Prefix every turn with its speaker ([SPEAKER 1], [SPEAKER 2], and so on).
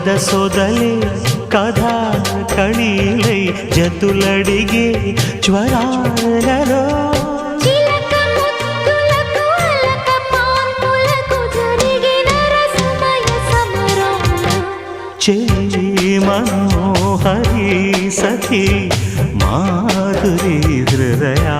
[SPEAKER 1] సొదలే కథా కళీలై జతులడిగే జ్వరాలలో
[SPEAKER 2] చిలక ముద్దులకు అలక పాన్పులకు జరిగిన రసమయ సమరాలు
[SPEAKER 1] చెలి మనోహరి సఖి మాధురి హృదయా